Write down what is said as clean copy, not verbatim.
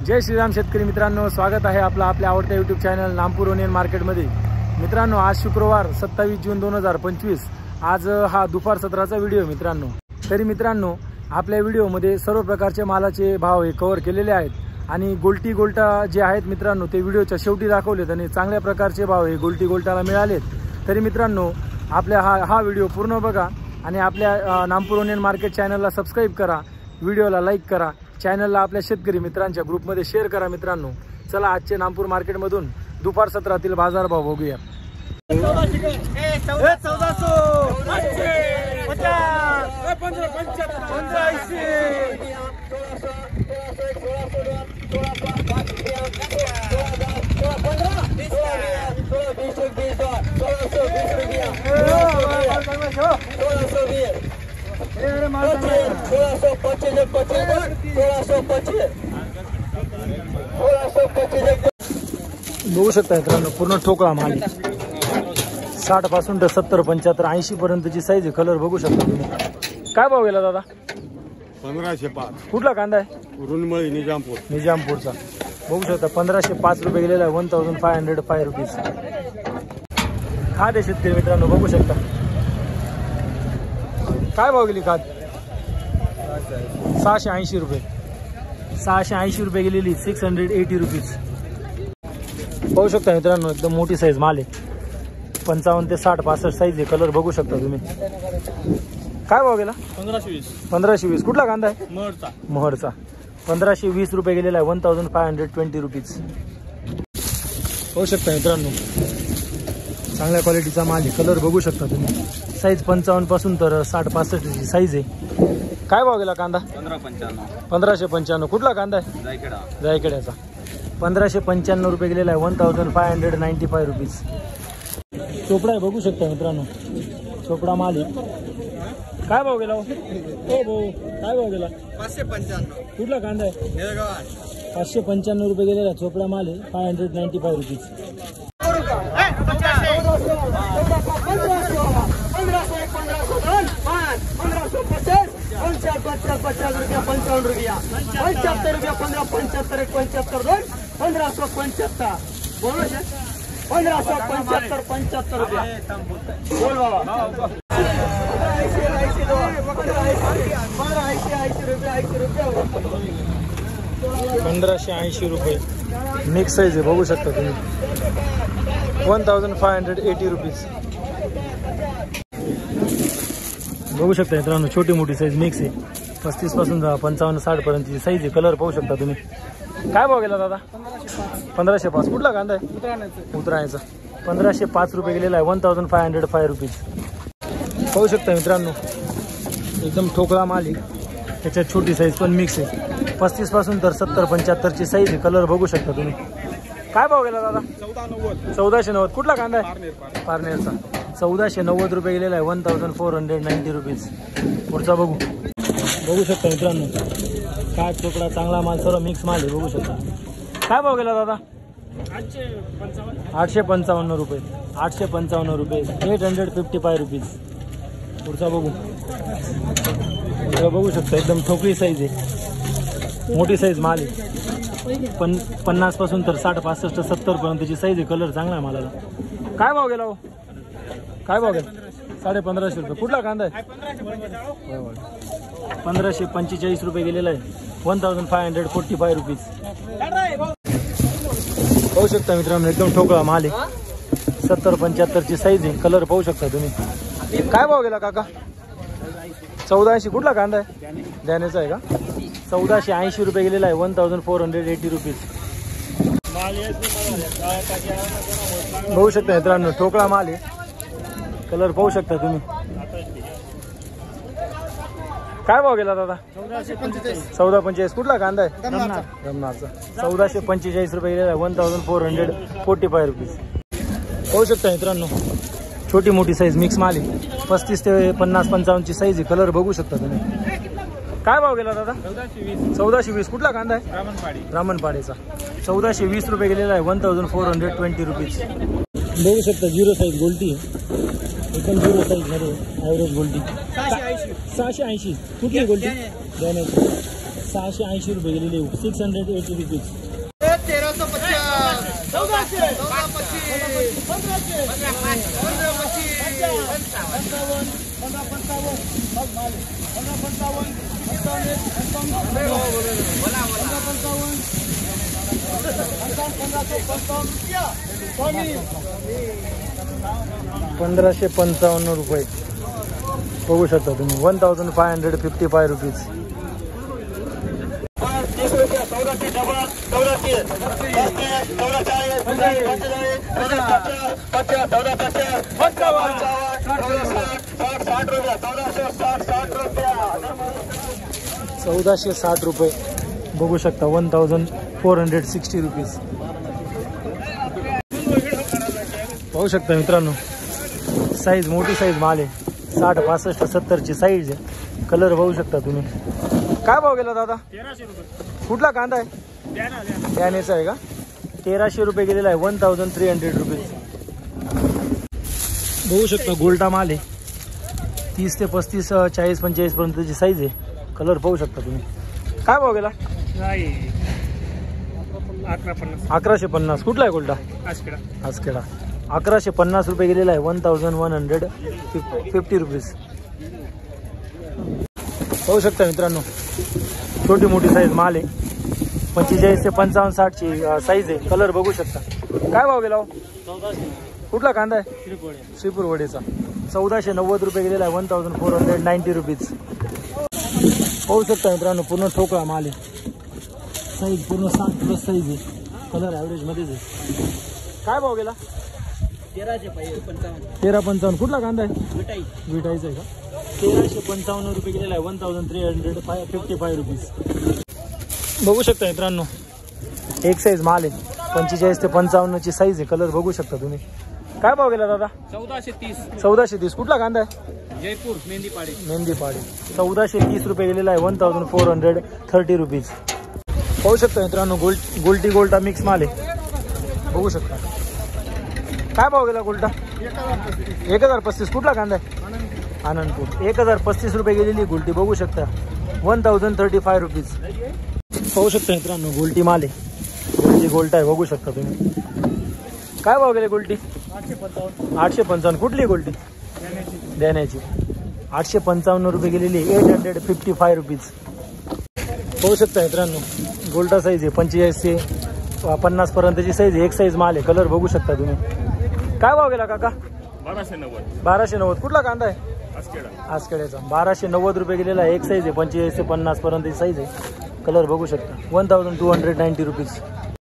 जय श्रीराम शेतकरी मित्रांनो, स्वागत आहे आपला आपल्या आवडत्या यूट्यूब चॅनल नामपूर ओनियन मार्केटमध्ये। मित्रांनो, आज शुक्रवार 27 जून 2025, आज हा दुपार सत्राचा व्हिडिओ मित्रांनो। तरी मित्रांनो, आपल्या व्हिडिओमध्ये सर्व प्रकारचे मालाचे भाव हे कव्हर केलेले आहेत आणि गोल्टी गोल्टा जे आहेत मित्रांनो ते व्हिडिओच्या शेवटी दाखवलेत आणि चांगल्या प्रकारचे भाव हे गोल्टी गोल्टाला मिळालेत। तरी मित्रांनो, आपल्या हा व्हिडिओ पूर्ण बघा आणि आपल्या नामपूर ओनियन मार्केट चॅनलला सबस्क्राइब करा, व्हिडिओला लाईक करा, चॅनलला आपल्या शेतकरी मित्रांच्या ग्रुपमध्ये शेअर करा मित्रांनो। चला आजचे नामपूर मार्केटमधून दुपार सत्रातील बाजारभाव बघूया। बघू शकता मित्रांनो, पूर्ण ठोकळा माल 60 पासून तर 70, 75, 80 पर्यंतची साईज आहे। कलर बघू शकता तुम्ही। काय भाव गेला दादा? 1505। कुठला कांदा आहे? रुनमळी निजामपूरचा। बघू शकता 1505 रुपये गेलेला आहे, 1505 रुपीज। खाद आहे शेतकरी मित्रांनो, बघू शकता। काय भाव गेली खाद? 680 रुपये, 680 रुपये गेलेली, 680 रुपीज। बघू शकता मित्रांनो, एकदम मोठी साईज माल आहे, 55 ते 60, 65 साईज आहे। कलर बघू शकता तुम्ही। काय भाव गेला? 1520। कुठला कांदा आहे? मोहरचा। 1520 रुपये गेलेला आहे, 1520 रुपीज। बघू शकता मित्रांनो, चांगल्या क्वालिटीचा माल आहे। कलर बघू शकता तुम्ही। साईज 55 पासून तर 60, 65 ची साईज आहे। काय भाव गेला कांदा? 1595। कुठला कांदा आहे? जायखेड्याचा। 1595 रुपये गेलेला आहे, 1595 रुपीज। चोपडा आहे, बघू शकता मित्रांनो, चोपडा माल आहे। काय भाव गेला? हो भाऊ, काय भाव गेला? 595। कुठला कांदा आहे? निळगाव। 595 रुपये गेलेला, चोपडा माल आहे, 595 रुपीज। बोल बाबा। 1580 रुपये मिक्स साईज आहे, बघू शकता तुम्ही, 1580 रुपीज। बघू शकता मित्रांनो, छोटी मोठी साईज मिक्स आहे, 35 पासून 55, 60 पर्यंतची साईज आहे। कलर पाहू शकता तुम्ही। काय भाव गेला दादा? 1505। कुठला कांदा आहे? उतरायचा। 1505 रुपये गेलेला आहे, 1505 रुपीज। पाहू शकता मित्रांनो, एकदम ठोकळा माल आहे, त्याच्यात छोटी साईज पण मिक्स आहे, 35 पासून तर 70, 75 ची साईज आहे। कलर बघू शकता तुम्ही। काय भाव गेला दादा? 1490। कुठला कांदा आहे? पारनेरचा। 1490 रुपये गेलेला आहे, 1490 रुपीज। पुढचा बघू शकता मित्रांनो, काय चोपडा चांगला माल, सर्व मिक्स माल आहे, बघू शकता। काय भाव गेला दादा? 855 रुपये, 855 रुपये, 855 रुपीज। पुढचा बघू शकता, एकदम ठोकळी साईज आहे, मोठी साईज माल आहे, 50 पासून तर 60, 65, 70 पर्यंतची साईज आहे। कलर चांगला आहे मालाला। काय भाव गेला हो? काय भाव गेला? 1550 रुपये। कुठला कांदा आहे? 1545 रुपये गेलेला आहे, 1545 रुपीज। पाहू शकता मित्रांनो, एकदम ठोकळा माल आहे, 70, 75 ची साईज आहे। कलर पाहू शकता तुम्ही। काय भाव गेला काका? 1480। कुठला कांदा आहे? ध्यानेचा आहे का? 1480 रुपये गेलेला आहे, 1480 रुपीज। बघू शकता मित्रांनो, ठोकळा माल आहे, कलर पाहू शकता तुम्ही। काय भाव गेला दादा? 1445। कुठला कांदा आहे? रमनारचा। 1445 रुपये गेलेला आहे, 1445 रुपीज। पाहू शकता मित्रांनो, छोटी मोठी साईज मिक्स माल आहे, 35 ते 50, 55 ची साईज आहे। कलर बघू शकता तुम्ही। काय भाव गेला दादा? 1420। कुठला कांदा आहे? रामनपाडेचा। 1420 रुपये गेलेला आहे, 1420 रुपीज। बघू शकता, झिरो साईज गोल्टी आहे, एकदम झिरो साईज मध्ये ॲव्हरेज गोल्टी। 680। कुठली गोल्टी? 680 रुपये गेलेली 680 रुपीज. 1555 रुपये बघू शकता तुम्ही. 1555 रुपीज. ₹1460 बघू शकता. 1460 रुपीज पाहू शकता मित्रांनो. साईज मोठी साईज माल आहे. 60, 65, 70ची साईज आहे. कलर बघू शकता तुम्ही. काय भाव गेला दादा? 1300 रुपये. कुठला कांदा आहे? त्यानेचा आहे का? 1300 रुपये गेलेला आहे. 1300 रुपीज बघू शकता. गोल्टा माल आहे. 30 ते 35, 40, 45 पर्यंतची साईज आहे. कलर पाहू शकता तुम्ही. काय भाव गेला? 1150. कुठला आहे गोल्टा? आसखेडा. 1150 रुपये गेलेला आहे. 1150 रुपीज पाहू शकता मित्रांनो. छोटी मोठी साईज माल आहे. 45 ते 55, 60ची साईज आहे. कलर बघू शकता. काय भाव गेला? 1400. कुठला कांदा आहे? श्रीपूर वडेचा. 1490 रुपये गेलेला आहे. 1490 रुपीज पाहू शकता मित्रांनो. पूर्ण ठोकळा माल आहे. साईज पूर्ण 60+ साईज आहे. कलर ॲव्हरेज मध्येच आहे. काय भाव गेला? 1355. कुठला कांदा आहे? विटाईचा आहे का? 1355 रुपये गेलेला आहे. 1355 रुपीज बघू शकता मित्रांनो. एक साईज माल आहे. 45 ते 55ची साईज आहे. कलर बघू शकता तुम्ही. काय भाव गेला दादा? 1430. कुठला कांदा आहे? जयपूर मेहंदीपाडी. 1430 रुपये गेलेला आहे. 1430 रुपीज पाहू शकता मित्रांनो. गोल्टी गोल्टा मिक्स माल आहे. बघू शकता. काय भाव गेला गोल्टा? 1035. कुठला कांदा आहे? आनंदपूर. 1035 रुपये गेलेली गोल्टी बघू शकता. 1035 रुपीज पाहू शकता मित्रांनो. गोल्टी माल आहे. गोल्टी गोल्टा आहे. बघू शकता तुम्ही. काय भाव गेले गोल्टी? 855. कुठली गोल्टी? देण्याची. 855 रुपये गेलेली. 855 रुपीज पाहू शकता मित्रांनो. गोल्टा साईज आहे. 45 ते 50 पर्यंतची साईज आहे. एक साईज माल आहे. कलर बघू शकता तुम्ही. काय भाव गेला काका? 1290. कुठला कांदा आहे? आसखेड्याचा. 1290 रुपये गेलेला आहे. एक साईज आहे. 45 ते 50 पर्यंतची साईज आहे. कलर बघू शकता. 1290 रुपीज